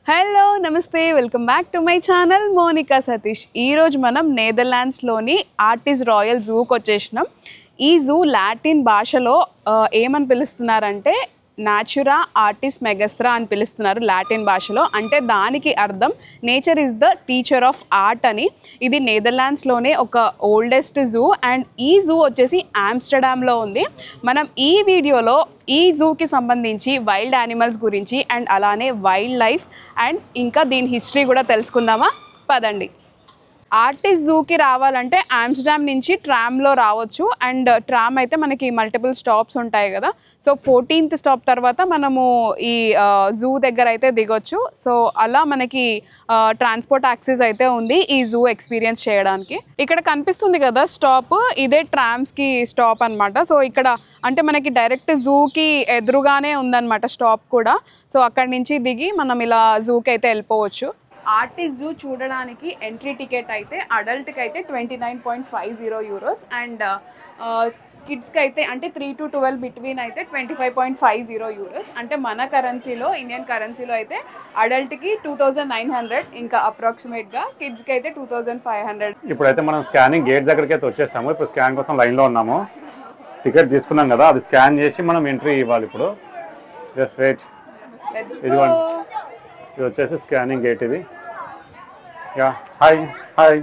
Hello namaste welcome back to my channel Monika Satish. ఈరోజు మనం నెదర్లాండ్స్లోని ఆర్టిస్ royal జూకి వచ్చేసినాం. ఈ జూ లాటిన్ భాషలో ఏమని పిలుస్తున్నారంటే నాచురా ఆర్టిస్ మెగస్ట్రా అని పిలుస్తున్నారు లాటిన్ భాషలో. అంటే దానికి అర్థం nature is the teacher of art అని. ఇది నెదర్లాండ్స్లోనే ఒక ఓల్డెస్ట్ జూ అండ్ ఈ జూ వచ్చేసి ఆమ్స్టర్డామ్లో ఉంది. మనం ఈ వీడియోలో ఈ జూకి సంబంధించి వైల్డ్ యానిమల్స్ గురించి అండ్ అలానే వైల్డ్ లైఫ్ అండ్ ఇంకా దీని హిస్టరీ కూడా తెలుసుకుందామా? పదండి. ఆర్టిస్ జూకి రావాలంటే ఆమ్స్టర్డామ్ నుంచి ట్రామ్లో రావచ్చు. అండ్ ట్రామ్ అయితే మనకి మల్టిపుల్ స్టాప్స్ ఉంటాయి కదా. సో 14th స్టాప్ తర్వాత మనము ఈ జూ దగ్గర అయితే దిగొచ్చు. సో అలా మనకి ట్రాన్స్పోర్ట్ యాక్సెస్ అయితే ఉంది ఈ జూ ఎక్స్పీరియన్స్ చేయడానికి. ఇక్కడ కనిపిస్తుంది కదా స్టాప్, ఇదే ట్రామ్స్కి స్టాప్ అనమాట. సో ఇక్కడ అంటే మనకి డైరెక్ట్ జూకి ఎదురుగానే ఉందన్నమాట స్టాప్ కూడా. సో అక్కడి నుంచి దిగి మనం ఇలా జూకి అయితే వెళ్ళిపోవచ్చు. ఆర్టిస్ జూ చూడడానికి ఎంట్రీ టికెట్ అయితే అడల్ట్కి అయితే 29.50 యూరోస్ అండ్ కిడ్స్కి అయితే అంటే 3 to 12 బిట్వీన్ అయితే 25.50 యూరోస్. అంటే మన కరెన్సీలో ఇండియన్ కరెన్సీలో అయితే అడల్ట్కి 2900, ఇంకా అప్రాక్సిమేట్గా కిడ్స్కి అయితే 2500. ఇప్పుడైతే మనం స్కానింగ్ గేట్ దగ్గరికి అయితే వచ్చేసాము. ఇప్పుడు స్కాన్ కోసం లైన్లో ఉన్నాము. టికెట్ తీసుకున్నాం కదా, అది స్కాన్ చేసి మనం ఎంట్రీ ఇవ్వాలి. ఇప్పుడు జస్ట్ వెయిట్. ఇదిగోండి, ఇది వచ్చేసి స్కానింగ్ గేట్. ఇది yeah hi hi.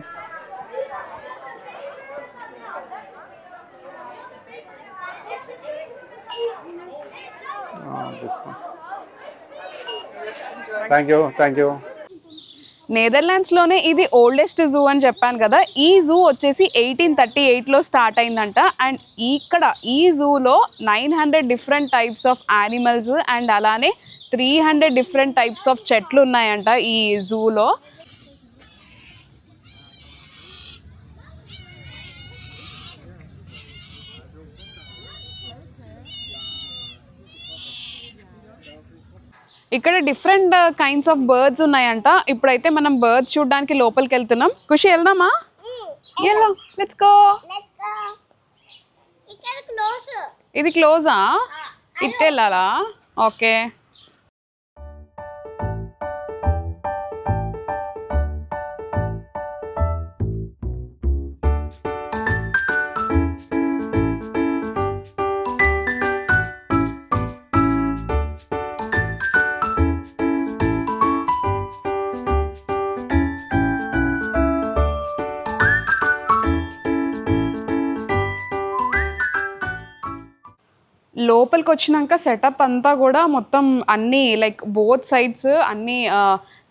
Thank you. నెదర్లాండ్స్లోనే ఇది ఓల్డెస్ట్ జూ అని చెప్పాను కదా. ఈ జూ వచ్చేసి 1838లో స్టార్ట్ అయిందంట. అండ్ ఇక్కడ ఈ జూలో 900 different types of animals and అలానే 300 డిఫరెంట్ టైప్స్ ఆఫ్ చెట్లు ఉన్నాయంట ఈ జూలో. ఇక్కడ డిఫరెంట్ కైండ్స్ ఆఫ్ బర్డ్స్ ఉన్నాయంట. ఇప్పుడైతే మనం బర్డ్స్ చూడడానికి లోపలికి వెళ్తున్నాం. ఖుషి వెళ్దామా? Yellow, let's go. ఇది క్లోజా? ఇట్ వెళ్ళాలా? ఓకే. లోపలికి వచ్చినాక సెటప్ అంతా కూడా మొత్తం అన్నీ లైక్ బోత్ సైడ్స్ అన్నీ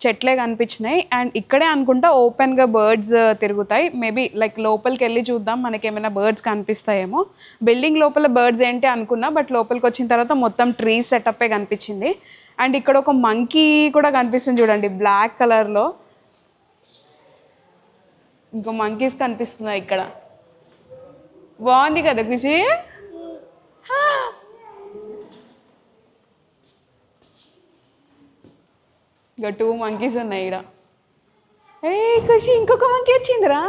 చెట్లే కనిపించినాయి. అండ్ ఇక్కడే అనుకుంటా ఓపెన్గా బర్డ్స్ తిరుగుతాయి. మేబీ లైక్ లోపలికి వెళ్ళి చూద్దాం, మనకి ఏమైనా బర్డ్స్ కనిపిస్తాయేమో. బిల్డింగ్ లోపల బర్డ్స్ ఏంటి అనుకున్నా, బట్ లోపలికి వచ్చిన తర్వాత మొత్తం ట్రీస్ సెటప్పే కనిపించింది. అండ్ ఇక్కడ ఒక మంకీ కూడా కనిపిస్తుంది చూడండి, బ్లాక్ కలర్లో. ఇంకో మంకీస్ కనిపిస్తున్నాయి ఇక్కడ. బాగుంది కదా ఖుషి? ఇంకా 2 మంకీస్ ఉన్నాయి ఇక్కడ. ఏ ఖుషి, ఇంకొక మంకీ వచ్చిందిరా.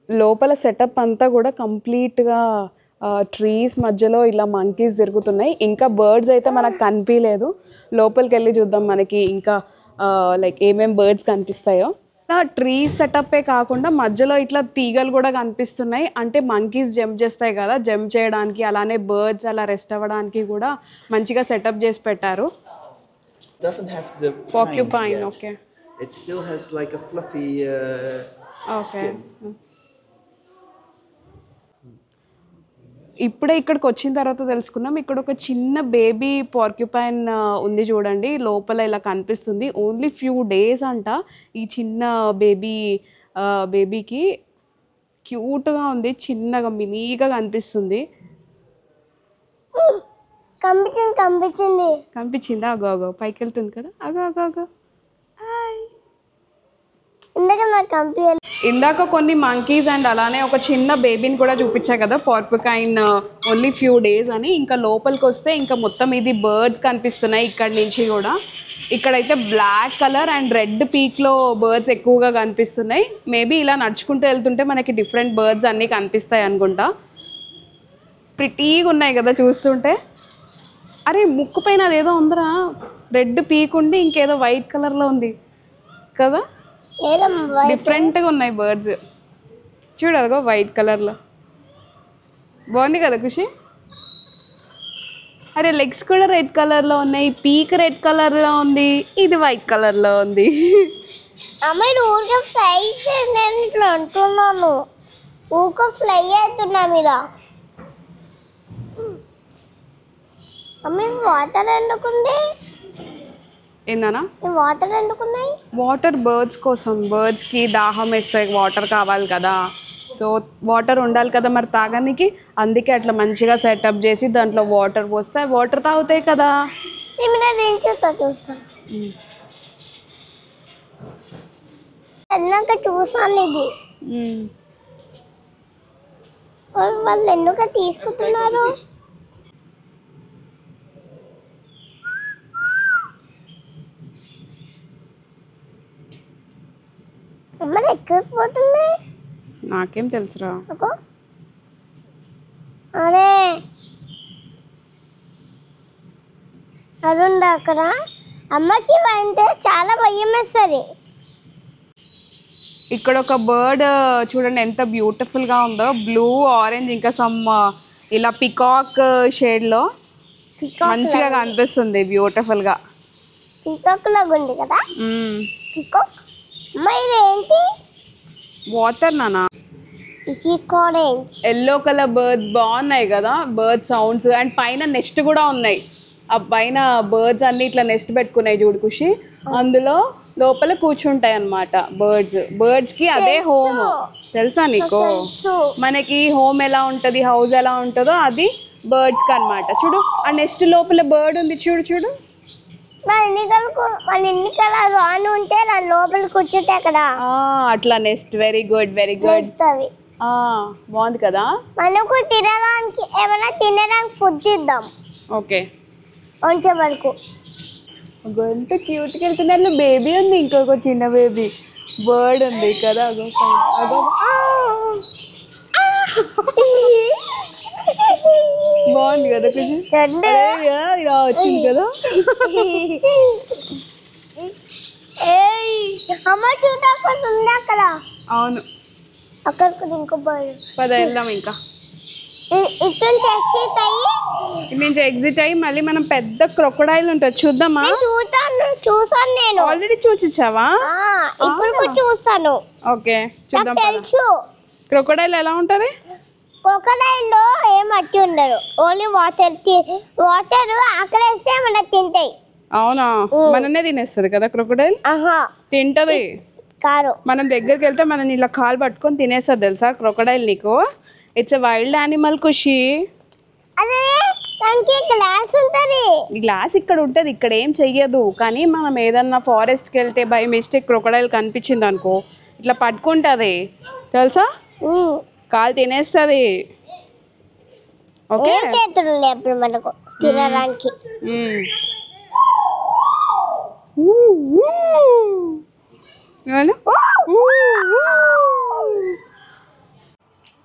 లోపల సెటప్ అంతా కూడా కంప్లీట్గా ట్రీస్ మధ్యలో ఇలా మంకీస్ తిరుగుతున్నాయి. ఇంకా బర్డ్స్ అయితే మనకు కనిపించలేదు. లోపలికి వెళ్ళి చూద్దాం మనకి ఇంకా లైక్ ఏమేం బర్డ్స్ కనిపిస్తాయో. ట్రీస్ సెటప్పే కాకుండా మధ్యలో ఇట్లా తీగలు కూడా కనిపిస్తున్నాయి. అంటే మంకీస్ జంప్ చేస్తాయి కదా, జంప్ చేయడానికి, అలానే బర్డ్స్ అలా రెస్ట్ అవ్వడానికి కూడా మంచిగా సెటప్ చేసి పెట్టారు. Porcupine, okay. It still has like a fluffy skin. ఇప్పుడే ఇక్కడికి వచ్చిన తర్వాత తెలుసుకున్నాం, ఇక్కడ ఒక చిన్న బేబీ పార్క్యూపైన్ ఉంది చూడండి, లోపల ఇలా కనిపిస్తుంది. ఓన్లీ ఫ్యూ డేస్ అంట ఈ చిన్న బేబీకి. క్యూట్గా ఉంది, చిన్నగా మినీగా కనిపిస్తుంది. కనిపించిందా? అగో అగో పైకి వెళ్తుంది కదా. అగో అగో అగో. ఇందాక కొన్ని మంకీస్ అండ్ అలానే ఒక చిన్న బేబీని కూడా చూపించా కదా, పార్క్యూపైన్ ఓన్లీ ఫ్యూ డేస్ అని. ఇంకా లోపలికి వస్తే ఇంకా మొత్తం ఇది బర్డ్స్ కనిపిస్తున్నాయి ఇక్కడ నుంచి కూడా. ఇక్కడైతే బ్లాక్ కలర్ అండ్ రెడ్ పీక్లో బర్డ్స్ ఎక్కువగా కనిపిస్తున్నాయి. మేబీ ఇలా నడుచుకుంటూ వెళ్తుంటే మనకి డిఫరెంట్ బర్డ్స్ అన్నీ కనిపిస్తాయి అనుకుంటా. ప్రిటీగా ఉన్నాయి కదా చూస్తుంటే. అరే ముక్కు పైన అదేదో ఉందిరా, రెడ్ పీక్ ఉండి ఇంకేదో వైట్ కలర్లో ఉంది కదా, డిఫరెంట్గా ఉన్నాయి బర్డ్స్. చూడు అదిగో వైట్ కలర్లో బాగుంది కదా ఖుషి. అరే లెగ్స్ కూడా రెడ్ కలర్లో ఉన్నాయి, పీక్ రెడ్ కలర్లో ఉంది, ఇది వైట్ కలర్లో ఉంది. ఊరికే ఫ్లై నేను ఇట్లా అంటున్నాను, ఊరికే ఫ్లై అవుతున్నా మీరా. వాటర్ ఎందుకుంది? ఏందన్నా వాటర్ ఎందుకున్నాయి? వాటర్ బర్డ్స్ కోసం, బర్డ్స్కి దాహం వేస్తాయి, వాటర్ కావాలి కదా. సో వాటర్ ఉండాలి కదా మరి తాగడానికి, అందుకే అట్లా మంచిగా సెటప్ చేసి దాంట్లో వాటర్ పోస్తే వాటర్ తాగుతాయి కదా. చూస్తాను వెళ్ళాక చూసాను ఇది. వాళ్ళు ఎందుకు తీసుకుంటున్నారు? మరి ఎక్కకపోతుంది నాకేం తెలుసురా. అరే అదుందా అక్కడ. అమ్మకి అంటే చాలా భయం వేస్తుంది. ఇక్కడ ఒక బర్డ్ చూడండి ఎంత బ్యూటిఫుల్గా ఉందో, బ్లూ ఆరెంజ్ ఇంకా సమ్ ఇలా పికాక్ షేడ్లో మంచిగా కనిపిస్తుంది బ్యూటిఫుల్గా. పికాక్ లాగా ఉంది కదా పికాక్. ఏంటి వాటర్ నానా, ఎల్లో కలర్ బర్డ్స్ బాగున్నాయి కదా, బర్డ్ సౌండ్స్. అండ్ పైన నెస్ట్ కూడా ఉన్నాయి. ఆ పైన బర్డ్స్ అన్ని ఇట్లా నెస్ట్ పెట్టుకున్నాయి చూడు ఖుషి, అందులో లోపల కూర్చుంటాయి అన్నమాట బర్డ్స్. బర్డ్స్కి అదే హోమ్, తెలుసా నీకు? మనకి హోమ్ ఎలా ఉంటుంది, హౌస్ ఎలా ఉంటుందో అది బర్డ్స్కి అన్నమాట. చూడు ఆ నెస్ట్ లోపల బర్డ్ ఉంది, చూడు చూడు. మన ఎన్నికల రాను ఉంటే దాని లోపల కూర్చుంటే అక్కడ అట్లా nest. Very good very good, బాగుంది కదా. మనకు తినడానికి ఏమైనా తినడానికి ఫుడ్ ఇద్దాం. ఓకే ఉంచే వరకు. ఎంత క్యూట్గా వెళ్తున్నారు. బేబీ ఉంది, ఇంకొక చిన్న బేబీ బర్డ్ ఉంది కదా. అగో బాగుంది కదా ఇలా వచ్చింది కదా. అక్కడ అవును అక్కడికి ఇంకో పద వెళ్దాం. ఇంకా నుంచి ఎగ్జిట్ అయ్యి మళ్ళీ మనం పెద్ద క్రొకొడైల్ ఉంటుంది, చూద్దామా? చూసాను నేను ఆల్రెడీ చూసావా? ఇప్పుడు చూస్తాను. ఓకే చూద్దాం. తెలుసు క్రొకొడైల్ ఎలా ఉంటది? క్రొకొడైల్లో ఏం అట్టి ఉండదు, ఓన్లీ వాటర్ ఆకలేస్తే మన తింటాయి. అవునా? మననే తినేస్తుంది కదా క్రొకొడైల్. తింటది కాదు, మనం దగ్గరికి వెళ్తే మనం ఇలా కాలు పట్టుకొని తినేస్తుంది తెలుసా క్రొకొడైల్. నీకు ఇట్స్ ఎ వైల్డ్ యానిమల్ ఖుషి. అదే దానికి గ్లాస్ ఉంటుంది. గ్లాస్ ఇక్కడ ఉంటుంది, ఇక్కడ ఏం చెయ్యదు. కానీ మనం ఏదన్నా ఫారెస్ట్కి వెళ్తే బై మిస్టేక్ క్రొకొడైల్ కనిపించింది అనుకో, ఇట్లా పట్టుకుంటుంది తెలుసా, కాలు తినేస్తుంది. ఓకే చేతుండే అప్పుడు మనకు తినడానికి.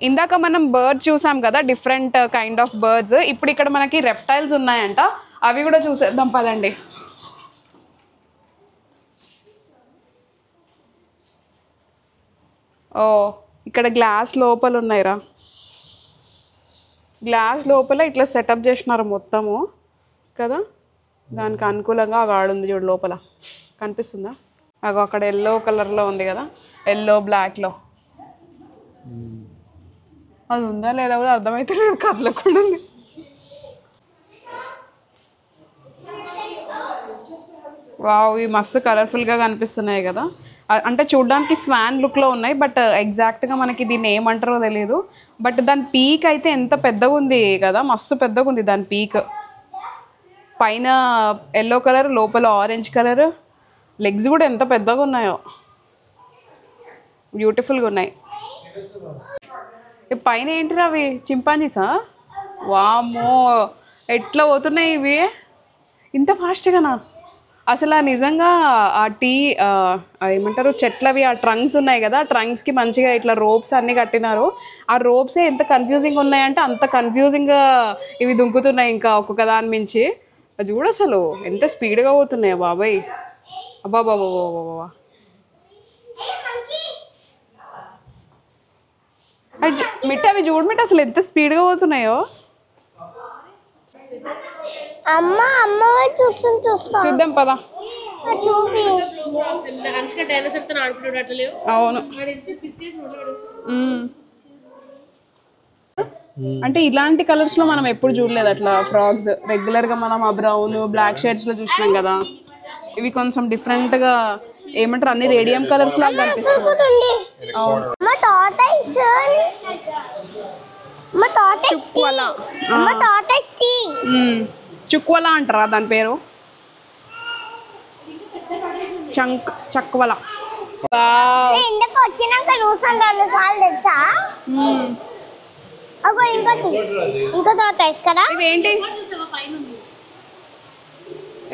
ఇందాక మనం బర్డ్ చూసాం కదా, డిఫరెంట్ కైండ్ ఆఫ్ బర్డ్స్. ఇప్పుడు ఇక్కడ మనకి రెప్టైల్స్ ఉన్నాయంట, అవి కూడా చూసేద్దాం పదండి. ఓ ఇక్కడ గ్లాస్ లోపల ఉన్నాయిరా, గ్లాస్ లోపల ఇట్లా సెటప్ చేసినారు మొత్తము కదా. దానికి అనుకూలంగా ఒక ఆడుంది చూడు లోపల, కనిపిస్తుందా? అగో అక్కడ ఎల్లో కలర్లో ఉంది కదా, ఎల్లో బ్లాక్లో. అది ఉందా లేదా కూడా అర్థమైతే లేదు, కదలకుండా ఉంది. వావ్, ఇవి మస్తు కలర్ఫుల్గా కనిపిస్తున్నాయి కదా. అంటే చూడడానికి స్వాన్ లుక్లో ఉన్నాయి, బట్ ఎగ్జాక్ట్గా మనకి దీన్ని ఏమంటారో తెలియదు. బట్ దాని పీక్ అయితే ఎంత పెద్దగా ఉంది కదా, మస్తు పెద్దగా ఉంది దాని పీక్. పైన ఎల్లో కలర్, లోపల ఆరెంజ్ కలర్. లెగ్స్ కూడా ఎంత పెద్దగా ఉన్నాయో, బ్యూటిఫుల్గా ఉన్నాయి. పైన ఏంటిరా అవి, చింపాంజీసా? వామ్మో ఎట్లా పోతున్నాయి ఇవి ఇంత ఫాస్ట్గానా? అసలు నిజంగా ఆ టీ ఏమంటారు చెట్లవి ఆ ట్రంక్స్ ఉన్నాయి కదా, ఆ ట్రంక్స్కి మంచిగా ఇట్లా రోప్స్ అన్నీ కట్టినారు. ఆ రోప్సే ఎంత కన్ఫ్యూజింగ్ ఉన్నాయంటే అంత కన్ఫ్యూజింగ్గా ఇవి దుంకుతున్నాయి ఇంకా ఒక్కొక్క దాని మించి. అది చూడు అసలు ఎంత స్పీడ్గా పోతున్నాయో బాబాయ్. అబ్బా బాబా బాబా మిట్ట అవి చూడు మిట్ట అసలు ఎంత స్పీడ్గా పోతున్నాయో. అమ్మ అమ్మ చూస్తాం చూద్దాం పదా. అవును అంటే ఇలాంటి కలర్స్ లో మనం ఎప్పుడు చూడలేదు అట్లా ఫ్రాక్స్. రెగ్యులర్ గా మనం ఆ బ్రౌన్ బ్లాక్ షేడ్స్ లో చూసినాం కదా, ఇవి కొంచెం డిఫరెంట్ గా ఏమంటారు అన్ని రేడియం కలర్స్ లాగా కనిపిస్తుంది. అవును చుక్వల అంటారా దాని పేరు? చక్వల. వచ్చినాక చూసాను 2 సార్లు తెలుసా. అగో ఇంకో టార్టాయిస్ కదా. ఇదేంటి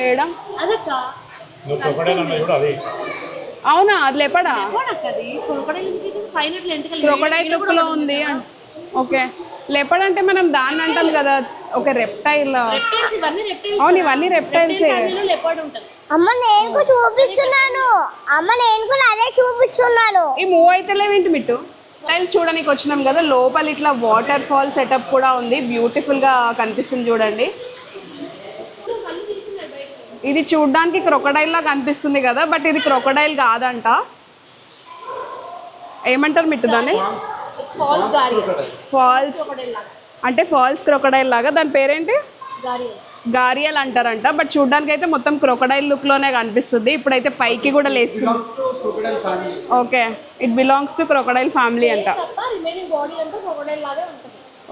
ఏడా? అవునా అది లేపడా? క్రొకడైల్ లుక్ లో ఉంది. ఓకే లెపర్డ్ అంటే మనం దాన్ని అంటాం కదా ఒక రెప్టైల్. అవును ఇవన్నీ రెప్టైల్స్. అమ్మ నేను చూపిస్తున్నాను, అమ్మ నేను కూడా అదే చూపిస్తున్నాను. ఈ మూవ్ అయితే లేవేంటి మిట్టు? టైల్స్ చూడడానికి వచ్చినాం కదా, లోపల ఇట్లా వాటర్ ఫాల్ సెటప్ కూడా ఉంది, బ్యూటిఫుల్ గా కనిపిస్తుంది చూడండి. ఇది చూడడానికి క్రొకడైల్ లా కనిపిస్తుంది కదా, బట్ ఇది క్రొకడైల్ కాదంట. ఏమంటారు మిట్టు దాన్ని? ఫాల్స్ అంటే ఫాల్స్ క్రొకడైల్ లాగా. దాని పేరేంటి? గారియల్ అంటారంట. బట్ చూడడానికి అయితే మొత్తం క్రొకడైల్ లుక్ లోనే కనిపిస్తుంది. ఇప్పుడైతే పైకి కూడా లేస్తుంది. Okay it belongs to crocodile family అంట.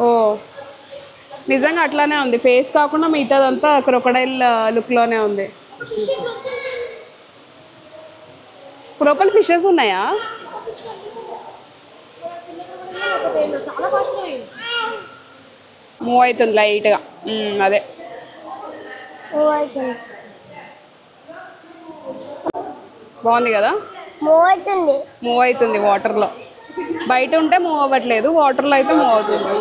ఓ నిజంగా అట్లానే ఉంది, ఫేస్ కాకుండా మిగతాదంతా క్రొకడైల్ లుక్ లోనే ఉంది. లోపల ఫిషెస్ ఉన్నాయా? మూవ్ అవుతుంది లైట్గా. అదే బాగుంది కదా. మూవ్ అవుతుంది వాటర్లో. బయట ఉంటే మూవ్ అవ్వట్లేదు, వాటర్లో అయితే మూవ్ అవుతుంది.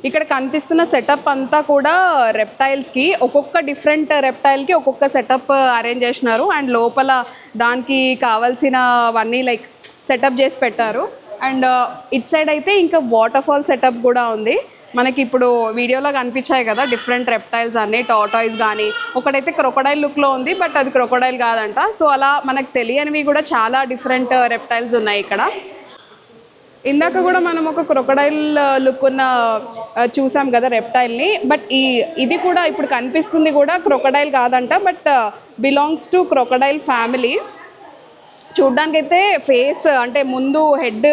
ఇక్కడ కనిపిస్తున్న సెటప్ అంతా కూడా రెప్టైల్స్కి, ఒక్కొక్క డిఫరెంట్ రెప్టైల్కి ఒక్కొక్క సెటప్ అరేంజ్ చేసినారు. అండ్ లోపల దానికి కావాల్సినవన్నీ లైక్ సెటప్ చేసి పెట్టారు. అండ్ ఇట్ సైడ్ అయితే ఇంకా వాటర్ ఫాల్ సెటప్ కూడా ఉంది. మనకి ఇప్పుడు వీడియోలో కనిపించాయి కదా డిఫరెంట్ రెప్టైల్స్ అన్నీ, టార్టాయిస్ కానీ, ఒకటైతే క్రొకడైల్ లుక్లో ఉంది బట్ అది క్రొకడైల్ కాదంట. సో అలా మనకు తెలియనివి కూడా చాలా డిఫరెంట్ రెప్టైల్స్ ఉన్నాయి ఇక్కడ. ఇందాక కూడా మనం ఒక క్రొకడైల్ లుక్ ఉన్న చూసాం కదా రెప్టైల్ని, బట్ ఇది కూడా ఇప్పుడు కనిపిస్తుంది కూడా క్రొకడైల్ కాదంట, but belongs to crocodile family. చూడ్డానికి అయితే ఫేస్ అంటే ముందు హెడ్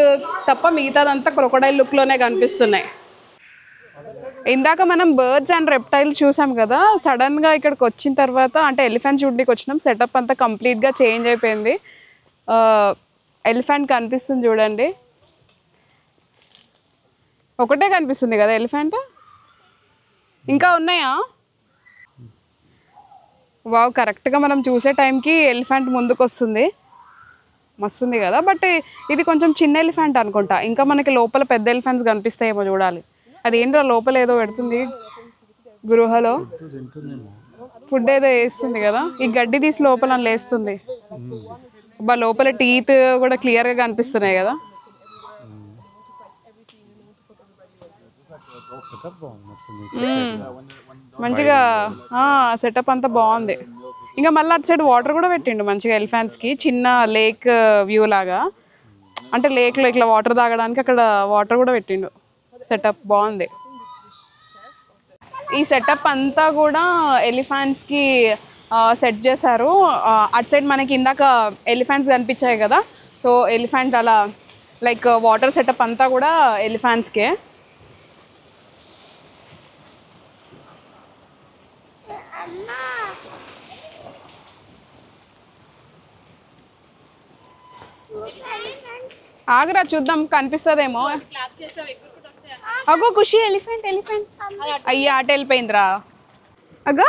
తప్ప మిగతాదంతా క్రొకడైల్ లుక్లోనే కనిపిస్తున్నాయి. ఇందాక మనం బర్డ్స్ అండ్ రెప్టైల్స్ చూసాం కదా, సడన్గా ఇక్కడికి వచ్చిన తర్వాత అంటే ఎలిఫెంట్ చూడడానికి వచ్చినాం. సెటప్ అంతా కంప్లీట్గా చేంజ్ అయిపోయింది. ఎలిఫెంట్ కనిపిస్తుంది చూడండి, ఒకటే కనిపిస్తుంది కదా ఎలిఫెంట్, ఇంకా ఉన్నాయా? వావ్ కరెక్ట్గా మనం చూసే టైంకి ఎలిఫెంట్ ముందుకు వస్తుంది, మస్తుంది కదా. బట్ ఇది కొంచెం చిన్న ఎలిఫెంట్ అనుకుంటా, ఇంకా మనకి లోపల పెద్ద ఎలిఫెంట్స్ కనిపిస్తాయేమో చూడాలి. అది ఏంటో లోపల ఏదో పెడుతుంది గృహలో, ఫుడ్ ఏదో వేస్తుంది కదా, ఈ గడ్డి తీసి లోపల లేస్తుంది. లోపల టీత్ కూడా క్లియర్గా కనిపిస్తున్నాయి కదా. మంచిగా సెటప్ అంతా బాగుంది. ఇంకా మళ్ళీ అటు సైడ్ వాటర్ కూడా పెట్టిండు మంచిగా ఎలిఫెంట్స్కి, చిన్న లేక్ వ్యూ లాగా. అంటే లేక్లో ఇట్లా వాటర్ తాగడానికి అక్కడ వాటర్ కూడా పెట్టిండు. సెటప్ బాగుంది. ఈ సెటప్ అంతా కూడా ఎలిఫెంట్స్కి సెట్ చేశారు. అటు సైడ్ మనకి ఇందాక ఎలిఫెంట్స్ కనిపించాయి కదా, సో ఎలిఫెంట్ అలా లైక్ వాటర్ సెటప్ అంతా కూడా ఎలిఫెంట్స్కే. ఆగరా చూద్దాం కనిపిస్తుందేమో. అగో ఖుషి ఎలిఫెంట్ ఎలిఫెంట్ అయ్యా అటు వెళ్ళిపోయిందిరా అగో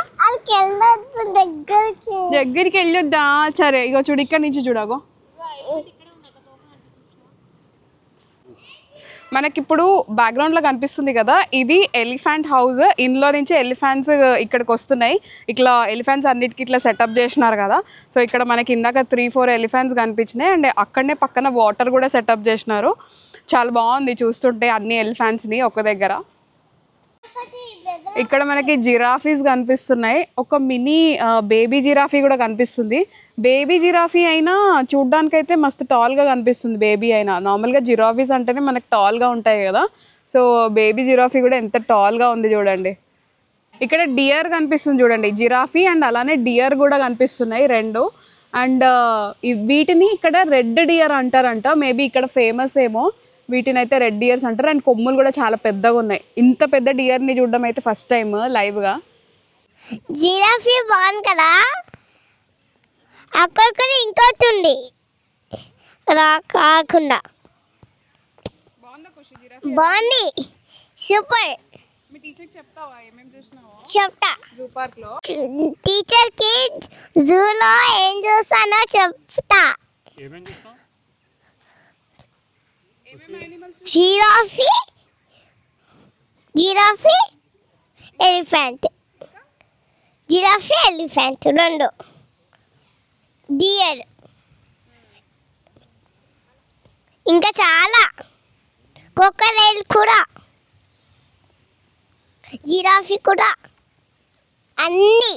దగ్గరికి వెళ్ళొద్దా సరే ఇగో చూడు ఇక్కడ నుంచి చూడగో మనకిప్పుడు బ్యాక్గ్రౌండ్లో కనిపిస్తుంది కదా ఇది ఎలిఫెంట్ హౌస్ ఇందులో నుంచి ఎలిఫెంట్స్ ఇక్కడికి వస్తున్నాయి ఇట్లా ఎలిఫెంట్స్ అన్నిటికీ ఇట్లా సెటప్ చేసినారు కదా సో ఇక్కడ మనకి ఇందాక 3-4 ఎలిఫెంట్స్ కనిపించినాయి అండ్ అక్కడనే పక్కన వాటర్ కూడా సెటప్ చేసినారు చాలా బాగుంది చూస్తుంటే అన్ని ఎలిఫెంట్స్ని ఒక దగ్గర ఇక్కడ మనకి జిరాఫీస్ కనిపిస్తున్నాయి ఒక మినీ బేబీ జిరాఫీ కూడా కనిపిస్తుంది బేబీ జిరాఫీ అయినా చూడ్డానికైతే మస్తు టాల్గా కనిపిస్తుంది బేబీ అయినా నార్మల్గా జిరాఫీస్ అంటేనే మనకి టాల్గా ఉంటాయి కదా సో బేబీ జిరాఫీ కూడా ఎంత టాల్గా ఉంది చూడండి ఇక్కడ డియర్ కనిపిస్తుంది చూడండి జిరాఫీ అండ్ అలానే డియర్ కూడా కనిపిస్తున్నాయి రెండు అండ్ వీటిని ఇక్కడ రెడ్ డియర్ అంటారంట మేబీ ఇక్కడ ఫేమస్ ఏమో వీటిని అయితే రెడ్ డియర్స్ అంటారు అండ్ కొమ్ములు కూడా చాలా పెద్దగా ఉన్నాయి ఇంత పెద్ద డియర్ని చూడడం అయితే ఫస్ట్ టైం లైవ్గా జిరాఫీ బాగుంది కదా అక్కడ కూడా ఇంకోటి ఉంది రాకుండా బాగుంది సూపర్ చెప్తా టీచర్ కి జూలో ఏం చూస్తానో చెప్తా జిరాఫీ ఎలిఫెంట్ రెండు డియర్ ఇంకా చాలా క్రొకోడైల్ కూడా జిరాఫీ కూడా అన్నీ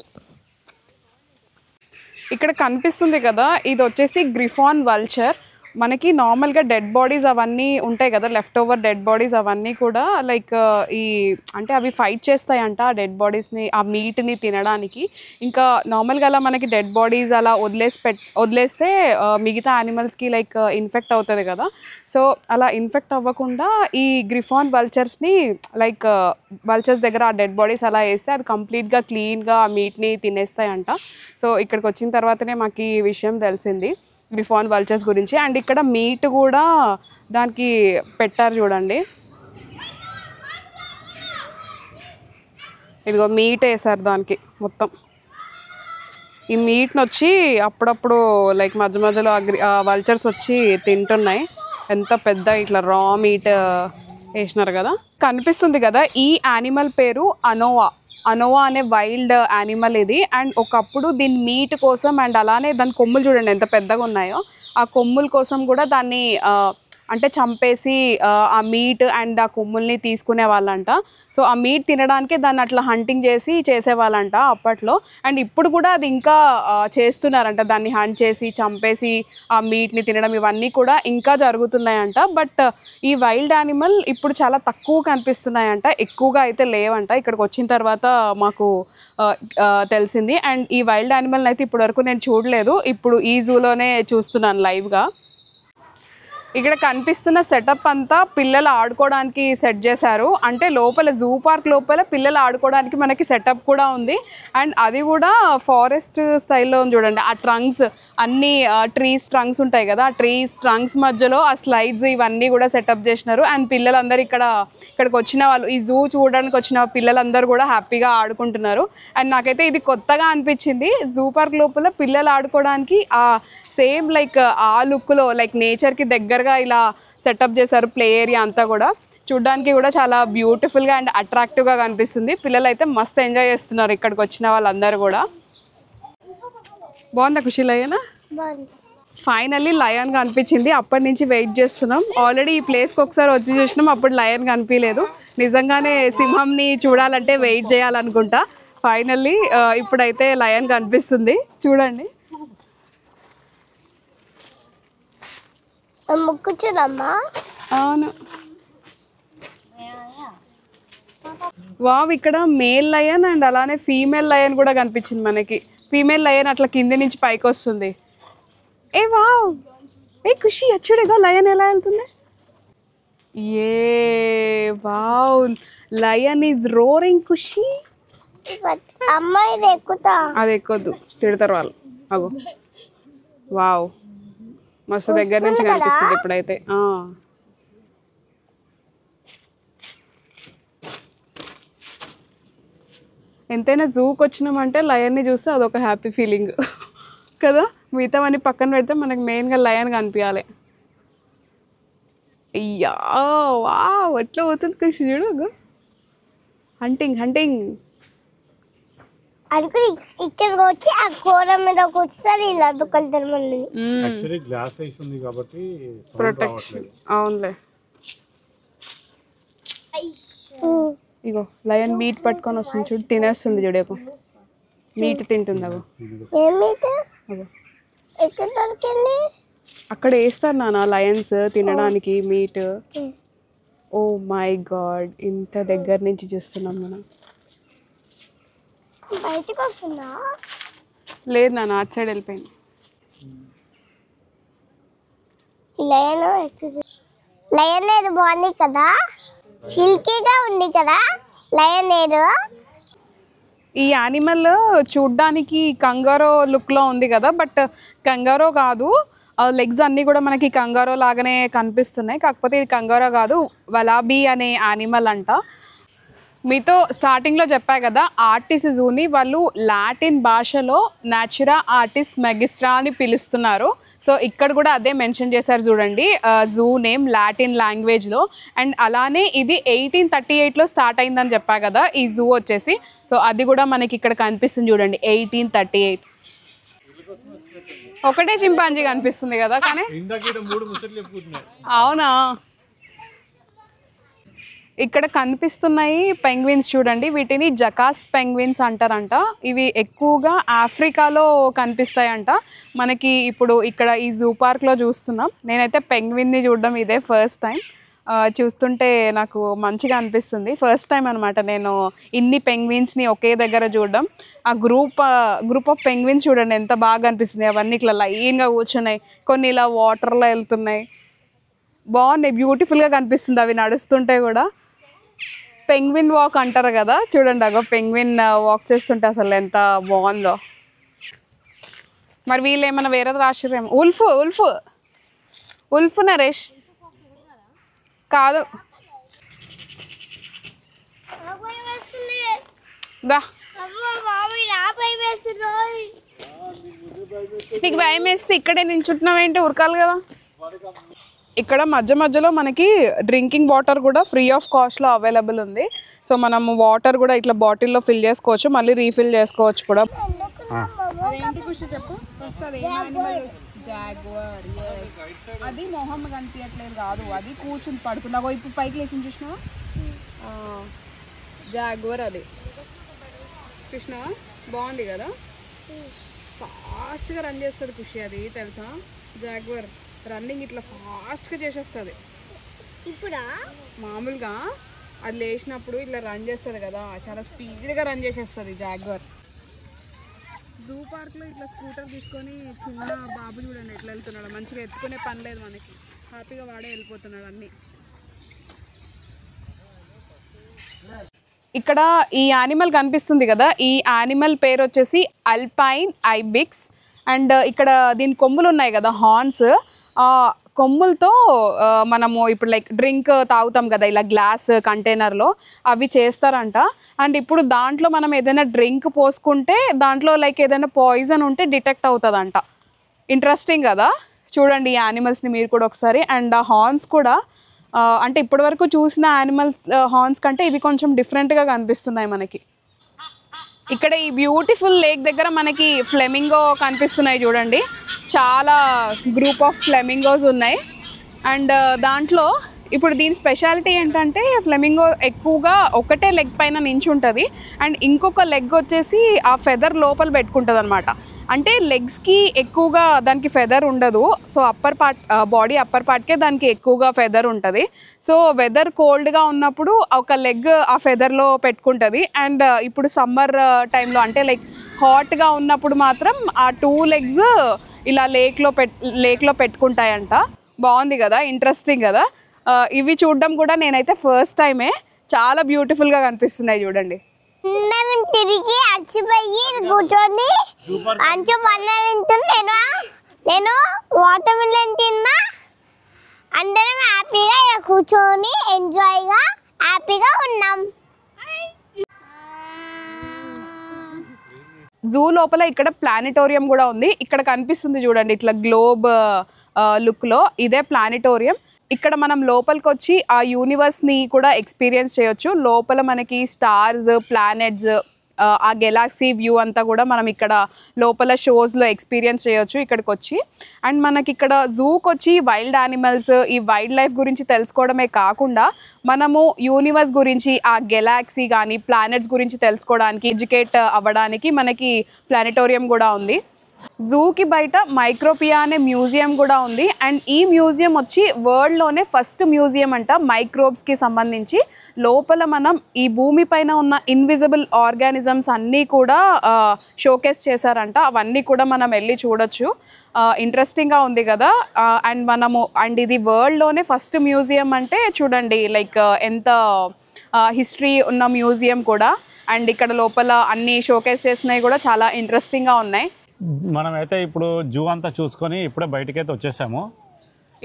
ఇక్కడ కనిపిస్తుంది కదా ఇది వచ్చేసి గ్రిఫాన్ వల్చర్ మనకి నార్మల్గా డెడ్ బాడీస్ అవన్నీ ఉంటాయి కదా లెఫ్ట్ ఓవర్ డెడ్ బాడీస్ అవన్నీ కూడా లైక్ ఈ అంటే అవి ఫైట్ చేస్తాయంట ఆ డెడ్ బాడీస్ని ఆ మీట్ని తినడానికి ఇంకా నార్మల్గా అలా మనకి డెడ్ బాడీస్ అలా వదిలేస్తే మిగతా యానిమల్స్కి లైక్ ఇన్ఫెక్ట్ అవుతుంది కదా సో అలా ఇన్ఫెక్ట్ అవ్వకుండా ఈ గ్రిఫాన్ వల్చర్స్ని లైక్ వల్చర్స్ దగ్గర ఆ డెడ్ బాడీస్ అలా వేస్తే అది కంప్లీట్గా క్లీన్గా ఆ మీట్ని తినేస్తాయంట సో ఇక్కడికి వచ్చిన తర్వాతనే మాకు ఈ విషయం తెలిసింది గ్రిఫాన్ వల్చర్స్ గురించి అండ్ ఇక్కడ మీట్ కూడా దానికి పెట్టారు చూడండి ఇదిగో మీట్ వేసారు దానికి మొత్తం ఈ మీట్ని వచ్చి అప్పుడప్పుడు లైక్ మధ్య మధ్యలో వల్చర్స్ వచ్చి తింటున్నాయి ఎంత పెద్ద ఇట్లా రా మీట్ వేసినారు కదా కనిపిస్తుంది కదా ఈ యానిమల్ పేరు అనోవా అనే వైల్డ్ యానిమల్ ఇది అండ్ ఒకప్పుడు దీని మీట్ కోసం అండ్ అలానే దాని కొమ్ములు చూడండి ఎంత పెద్దగా ఉన్నాయో ఆ కొమ్ముల కోసం కూడా దాన్ని అంటే చంపేసి ఆ మీట్ అండ్ ఆ కొమ్ముల్ని తీసుకునే వాళ్ళంట సో ఆ మీట్ తినడానికి దాన్ని అట్లా హంటింగ్ చేసి చేసేవాళ్ళంట అప్పట్లో అండ్ ఇప్పుడు కూడా అది ఇంకా చేస్తున్నారంట దాన్ని హంట్ చేసి చంపేసి ఆ మీట్ని తినడం ఇవన్నీ కూడా ఇంకా జరుగుతున్నాయంట బట్ ఈ వైల్డ్ యానిమల్ ఇప్పుడు చాలా తక్కువ కనిపిస్తున్నాయంట ఎక్కువగా అయితే లేవంట ఇక్కడికి వచ్చిన తర్వాత మాకు తెలిసింది అండ్ ఈ వైల్డ్ యానిమల్ని అయితే ఇప్పటివరకు నేను చూడలేదు ఇప్పుడు ఈ జూలోనే చూస్తున్నాను లైవ్గా ఇక్కడ కనిపిస్తున్న సెటప్ అంతా పిల్లలు ఆడుకోవడానికి సెట్ చేశారు అంటే లోపల జూ పార్క్ లోపల పిల్లలు ఆడుకోవడానికి మనకి సెటప్ కూడా ఉంది అండ్ అది కూడా ఫారెస్ట్ స్టైల్లో ఉంది చూడండి ఆ ట్రంక్స్ అన్ని ట్రీస్ ట్రంక్స్ ఉంటాయి కదా ఆ ట్రీస్ ట్రంక్స్ మధ్యలో ఆ స్లైడ్స్ ఇవన్నీ కూడా సెటప్ చేసినారు అండ్ పిల్లలందరూ ఇక్కడికి వచ్చిన వాళ్ళు ఈ జూ చూడడానికి వచ్చిన పిల్లలందరూ కూడా హ్యాపీగా ఆడుకుంటున్నారు అండ్ నాకైతే ఇది కొత్తగా అనిపించింది జూ పార్క్ లోపల పిల్లలు ఆడుకోవడానికి ఆ సేమ్ లైక్ ఆ లుక్లో లైక్ నేచర్కి దగ్గరగా ఇలా సెటప్ చేశారు ప్లే ఏరియా అంతా కూడా చూడ్డానికి కూడా చాలా బ్యూటిఫుల్గా అండ్ అట్రాక్టివ్గా కనిపిస్తుంది పిల్లలు అయితే మస్తు ఎంజాయ్ చేస్తున్నారు ఇక్కడికి వచ్చిన వాళ్ళందరూ కూడా బాగుందా ఖుషి లయన్ ఫైనల్లీ లయన్ కనిపించింది అప్పటి నుంచి వెయిట్ చేస్తున్నాం ఆల్రెడీ ఈ ప్లేస్కి ఒకసారి వచ్చి చూసినాం అప్పుడు లయన్ కనిపించలేదు నిజంగానే సింహంని చూడాలంటే వెయిట్ చేయాలనుకుంటా ఫైనల్లీ ఇప్పుడైతే లయన్ కనిపిస్తుంది చూడండి ముక్కుచురమ్మా అవును వావ్ ఇక్కడ మేల్ లయన్ అండ్ అలానే ఫీమేల్ లయన్ కూడా కనిపించింది మనకి ఫీమేల్ లయన్ అట్లా కింది నుంచి పైకి వస్తుంది ఏ వావ్ ఏ ఖుషి చూడేగా లయన్ ఎలా వెళ్తుంది ఏ వావ్ లయన్ ఈజ్ రోరింగ్ ఖుషి అమ్మాయి అది ఎక్కొద్దు తిడతారు వాళ్ళు అగో వావ్ మస్తు దగ్గర నుంచి కనిపిస్తుంది ఇప్పుడైతే ఎంతైనా జూకి వచ్చినామంటే లయన్ని చూస్తే అదొక హ్యాపీ ఫీలింగ్ కదా. మిగతావన్నీ పక్కన పెడితే మనకి మెయిన్గా లయన్ కనిపించాలి. అయ్యా వా ఎట్లా పోతుంది కృష్ణ చూడు. హంటింగ్ హంటింగ్ అనుకుని ఇక్కడికి వచ్చి ఆ కూర మీద కూర్చుంటారు ఇలా అద్దుకెళ్తారు మళ్ళీ. యాక్చువల్లీ గ్లాస్ వేసి ఉంది కాబట్టి ప్రొటెక్షన్. అవునులే. ఇగో లయన్ మీట్ పట్టుకొని వస్తుంది చూడు, తినేస్తుంది చూడేకు. మీట్ తింటుంది. అగో ఏం మీట్ ఎక్కడ దొరికింది? అక్కడ వేస్తారు నాన్న లయన్స్ తినడానికి మీట్. ఓ మై గాడ్, ఇంత దగ్గర నుంచి చూస్తున్నాం మనం. బయటకు వస్తుందా? లేదు నాన్న, అటు సైడ్ వెళ్ళిపోయింది. లయన్ ఏరు బాగుంది కదా, సిల్కీగా ఉంది కదా లయన్ ఏరు. ఈ యానిమల్ చూడ్డానికి కంగారో లుక్లో ఉంది కదా, బట్ కంగారో కాదు. లెగ్స్ అన్నీ కూడా మనకి కంగారో లాగానే కనిపిస్తున్నాయి, కాకపోతే ఇది కంగారో కాదు, వలాబీ అనే యానిమల్ అంట. మీతో స్టార్టింగ్లో చెప్పా కదా, ఆర్టిస్ జూని వాళ్ళు లాటిన్ భాషలో నాచురా ఆర్టిస్ మెగిస్ట్రా అని పిలుస్తున్నారు. సో ఇక్కడ కూడా అదే మెన్షన్ చేశారు చూడండి, జూ నేమ్ లాటిన్ లాంగ్వేజ్లో. అండ్ అలానే ఇది 1838లో స్టార్ట్ అయిందని చెప్పా కదా ఈ జూ వచ్చేసి. సో అది కూడా మనకి ఇక్కడ కనిపిస్తుంది చూడండి, 1838. ఒకటే చింపాంజీ కనిపిస్తుంది కదా, కానీ అవునా. ఇక్కడ కనిపిస్తున్నాయి పెంగ్విన్స్ చూడండి, వీటిని జకాస్ పెంగ్విన్స్ అంటారంట. ఇవి ఎక్కువగా ఆఫ్రికాలో కనిపిస్తాయంట. మనకి ఇప్పుడు ఇక్కడ ఈ జూ పార్క్లో చూస్తున్నాం. నేనైతే పెంగ్విన్ని చూడడం ఇదే ఫస్ట్ టైం. చూస్తుంటే నాకు మంచిగా అనిపిస్తుంది. ఫస్ట్ టైం అనమాట నేను ఇన్ని పెంగ్విన్స్ని ఒకే దగ్గర చూడడం. ఆ గ్రూప్ ఆఫ్ పెంగ్విన్స్ చూడండి ఎంత బాగా అనిపిస్తుంది. అవన్నీ ఇట్లా లైన్గా కూర్చున్నాయి, కొన్ని ఇలా వాటర్లో వెళ్తున్నాయి. బాగున్నాయి, బ్యూటిఫుల్గా కనిపిస్తుంది అవి నడుస్తుంటే కూడా. పెంగ్విన్ వాక్ అంటారు కదా, చూడండి అగో పెంగ్విన్ వాక్ చేస్తుంటే అసలు ఎంత బాగుందో. మరి వీళ్ళు ఏమైనా వేరేది రాసిరేమో. ఉల్ఫ్ ఉల్ఫ్ ఉల్ఫ్ నరేష్ కాదు. దా నీకు భయం వేస్తే ఇక్కడే నించుంటున్నావేంటి, ఉరకాలి కదా. ఇక్కడ మధ్య మధ్యలో మనకి డ్రింకింగ్ వాటర్ కూడా ఫ్రీ ఆఫ్ కాస్ట్లో అవైలబుల్ ఉంది. సో మనం వాటర్ కూడా ఇట్లా బాటిల్లో ఫిల్ చేసుకోవచ్చు, మళ్ళీ రీఫిల్ చేసుకోవచ్చు కూడా. అదేంటి ఖుషి చెప్పు ఫస్ట్. అది జాగ్వర్. అది మొహం కనిపించట్లేదు కాదు, అది కూర్చుని పడుకున్నాగో. ఇప్పుడు పైకి లేచి చూసినావా, జాగ్వర్ అది. చూసినావా, బాగుంది కదా. ఫాస్ట్గా రన్ చేస్తుంది ఖుషి, అది తెలుసా. జాగ్వర్ రన్నింగ్ ఇట్లా ఫాస్ట్గా చేసేస్తుంది. ఇప్పుడు మామూలుగా అది లేచినప్పుడు ఇట్లా రన్ చేస్తుంది కదా, చాలా స్పీడ్గా రన్ చేసేస్తుంది జాగ్వర్. జూ పార్క్లో ఇట్లా స్కూటర్ తీసుకొని చిన్న బాబు చూడండి ఎట్లా వెళ్తున్నాడు. మంచిగా ఎత్తుకునే పని లేదు మనకి, హ్యాపీగా వాడే వెళ్ళిపోతున్నాడు అన్నీ. ఇక్కడ ఈ యానిమల్ కనిపిస్తుంది కదా, ఈ యానిమల్ పేరు వచ్చేసి అల్పైన్ ఐబిక్స్. అండ్ ఇక్కడ దీని కొమ్ములు ఉన్నాయి కదా, హార్న్స్. కొమ్ములతో మనము ఇప్పుడు లైక్ డ్రింక్ తాగుతాం కదా ఇలా గ్లాస్ కంటైనర్లో, అవి చేస్తారంట. అండ్ ఇప్పుడు దాంట్లో మనం ఏదైనా డ్రింక్ పోసుకుంటే దాంట్లో లైక్ ఏదైనా పాయిజన్ ఉంటే డిటెక్ట్ అవుతుందంట. ఇంట్రెస్టింగ్ కదా. చూడండి ఈ యానిమల్స్ని మీరు కూడా ఒకసారి. అండ్ ఆ హార్న్స్ కూడా అంటే ఇప్పటివరకు చూసిన యానిమల్స్ హార్న్స్ కంటే ఇవి కొంచెం డిఫరెంట్గా కనిపిస్తున్నాయి మనకి. ఇక్కడ ఈ బ్యూటిఫుల్ లేక్ దగ్గర మనకి ఫ్లెమింగో కనిపిస్తున్నాయి చూడండి, చాలా గ్రూప్ ఆఫ్ ఫ్లెమింగోస్ ఉన్నాయి. అండ్ దాంట్లో ఇప్పుడు దీని స్పెషాలిటీ ఏంటంటే ఫ్లెమింగో ఎక్కువగా ఒకటే లెగ్ పైన నించుంటుంది, అండ్ ఇంకొక లెగ్ వచ్చేసి ఆ ఫెదర్ లోపల పెట్టుకుంటుంది అనమాట. అంటే లెగ్స్కి ఎక్కువగా దానికి ఫెదర్ ఉండదు, so upper part body upper పార్ట్కే దానికి ఎక్కువగా ఫెదర్ ఉంటుంది. సో వెదర్ కోల్డ్గా ఉన్నప్పుడు ఒక లెగ్ ఆ ఫెదర్లో పెట్టుకుంటుంది. అండ్ ఇప్పుడు సమ్మర్ టైంలో అంటే లైక్ హాట్గా ఉన్నప్పుడు మాత్రం ఆ 2 legs ఇలా లేక్లో పెట్టుకుంటాయంట. బాగుంది కదా, ఇంట్రెస్టింగ్ కదా. ఇవి చూడడం కూడా నేనైతే ఫస్ట్ టైమే, చాలా బ్యూటిఫుల్గా కనిపిస్తున్నాయి చూడండి. అందరం తిరిగి అచ్చిపోయి కూర్చొని అంచు తింటున్నా, నేను వాటర్ మిలన్ తిన్నా. అందరం హ్యాపీగా ఇలా కూర్చొని ఎంజాయ్గా హ్యాపీగా ఉన్నాం. జూ లోపల ఇక్కడ ప్లానిటోరియం కూడా ఉంది. ఇక్కడ కనిపిస్తుంది చూడండి ఇట్లా గ్లోబ్ లుక్లో, ఇదే ప్లానిటోరియం. ఇక్కడ మనం లోపలికి వచ్చి ఆ యూనివర్స్ని కూడా ఎక్స్పీరియన్స్ చేయొచ్చు. లోపల మనకి స్టార్స్, ప్లానెట్స్, ఆ గెలాక్సీ వ్యూ అంతా కూడా మనం ఇక్కడ లోపల షోస్లో ఎక్స్పీరియన్స్ చేయొచ్చు ఇక్కడికి వచ్చి. అండ్ మనకి ఇక్కడ జూకి వచ్చి వైల్డ్ యానిమల్స్, ఈ వైల్డ్ లైఫ్ గురించి తెలుసుకోవడమే కాకుండా మనము యూనివర్స్ గురించి, ఆ గెలాక్సీ కానీ ప్లానెట్స్ గురించి తెలుసుకోవడానికి, ఎడ్యుకేట్ అవ్వడానికి మనకి ప్లానెటోరియం కూడా ఉంది. జూకి బయట మైక్రోపియా అనే మ్యూజియం కూడా ఉంది. అండ్ ఈ మ్యూజియం వచ్చి వరల్డ్లోనే ఫస్ట్ మ్యూజియం అంట మైక్రోబ్స్కి సంబంధించి. లోపల మనం ఈ భూమి పైన ఉన్న ఇన్విజిబుల్ ఆర్గానిజమ్స్ అన్నీ కూడా షోకేస్ చేశారంట. అవన్నీ కూడా మనం వెళ్ళి చూడొచ్చు. ఇంట్రెస్టింగ్గా ఉంది కదా. అండ్ ఇది వరల్డ్లోనే ఫస్ట్ మ్యూజియం అంటే చూడండి లైక్ ఎంత హిస్టరీ ఉన్న మ్యూజియం కూడా. అండ్ ఇక్కడ లోపల అన్ని షోకేస్ చేసినవి కూడా చాలా ఇంట్రెస్టింగ్గా ఉన్నాయి. మనమైతే ఇప్పుడు జూ అంతా చూసుకొని ఇప్పుడే బయటకైతే వచ్చేసాము.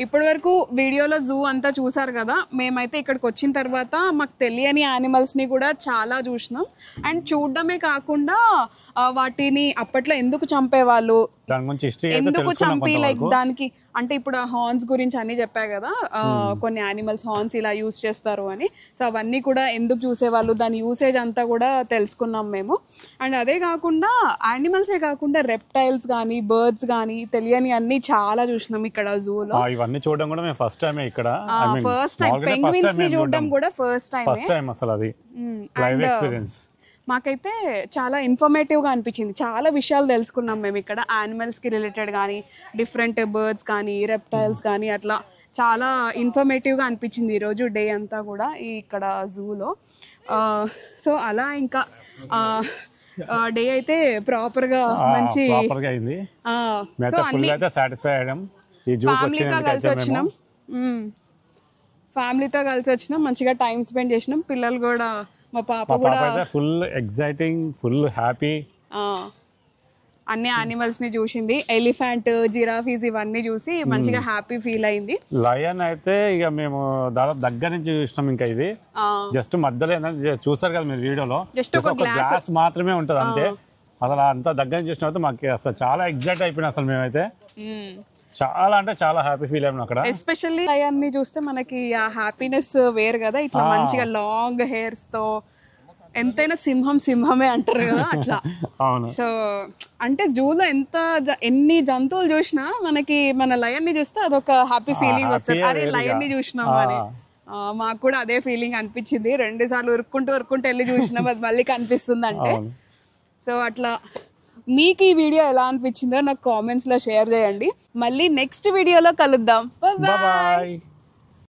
ఇప్పటి వరకు వీడియోలో జూ అంతా చూసారు కదా. మేమైతే ఇక్కడికి వచ్చిన తర్వాత మాకు తెలియని యానిమల్స్ని కూడా చాలా చూసినాం. అండ్ చూడడమే కాకుండా వాటిని అప్పట్లో ఎందుకు చంపేవాళ్ళు, ఎందుకు చంపి లైక్ దానికి అంటే ఇప్పుడు హార్న్స్ గురించి అన్నీ చెప్పా కదా, కొన్ని యానిమల్స్ హార్న్స్ ఇలా యూజ్ చేస్తారు అని. సో అవన్నీ కూడా ఎందుకు చూసేవాళ్ళు, దాని యూసేజ్ అంతా కూడా తెలుసుకున్నాం మేము. అండ్ అదే కాకుండా యానిమల్సే కాకుండా రెప్టైల్స్ కానీ బర్డ్స్ కానీ తెలియని అన్ని చాలా చూసినాం ఇక్కడ జూలో. ఇవన్నీ చూడడం కూడా మేము ఫస్ట్ టైం ఇక్కడ, ఫస్ట్ టైం పెంగ్విన్స్ ని చూడడం కూడా ఫస్ట్ టైం అసలు అది లైవ్ ఎక్స్పీరియన్స్. మాకైతే చాలా ఇన్ఫర్మేటివ్గా అనిపించింది. చాలా విషయాలు తెలుసుకున్నాం మేము ఇక్కడ, యానిమల్స్కి రిలేటెడ్ కానీ, డిఫరెంట్ బర్డ్స్ కానీ, రెప్టైల్స్ కానీ, అట్లా చాలా ఇన్ఫర్మేటివ్గా అనిపించింది ఈరోజు డే అంతా కూడా ఇక్కడ జూలో. సో అలా ఇంకా డే అయితే ప్రాపర్గా మంచి అయింది. ఫ్యామిలీతో కలిసి వచ్చినాం, మంచిగా టైం స్పెండ్ చేసినాం. పిల్లలు కూడా, మా పాప కూడా ఫుల్ ఎక్సైటింగ్, ఫుల్ హ్యాపీ. అన్ని యానిమల్స్ ని చూసింది, ఎలిఫెంట్, జిరాఫీస్ ఇవన్నీ చూసి మంచిగా హ్యాపీ ఫీల్ అయింది. లయన్ అయితే ఇక మేము దాదాపు దగ్గర నుంచి చూసినాం. ఇంకా ఇది జస్ట్ మధ్యలో చూసారు కదా మీరు వీడియోలో, జస్ట్ ఒక గ్లాస్ మాత్రమే ఉంటది అంతే. అసలు అంత దగ్గర నుంచి చూసినప్పుడు మాకు అసలు చాలా ఎక్సైట్ అయిపోయినా అసలు మేమైతే. చాలా అంటే చాలా హ్యాపీ ఫీల్ అయ్యాం అక్కడ. ఎస్పెషల్లీ లయన్ని చూస్తే మనకి ఆ హ్యాపీనెస్ వేరు కదా. ఇట్లా మంచిగా లాంగ్ హెయిర్స్ తో, ఎంతైనా సింహమే అంటారు కదా అట్లా. సో అంటే జూలో ఎన్ని జంతువులు చూసినా మనకి మన లయన్ ని చూస్తే అదొక హ్యాపీ ఫీలింగ్ వస్తుంది. అరే లయన్ ని చూసినాం అని. మాకు కూడా అదే ఫీలింగ్ అనిపించింది. 2 సార్లు ఉరుక్కుంటూ వెళ్ళి చూసినాం, అది మళ్ళీ కనిపిస్తుంది అంటే. సో అట్లా మీకు ఈ వీడియో ఎలా అనిపించిందో నాకు కామెంట్స్లో షేర్ చేయండి. మళ్ళీ నెక్స్ట్ వీడియోలో కలుద్దాం. బాయ్.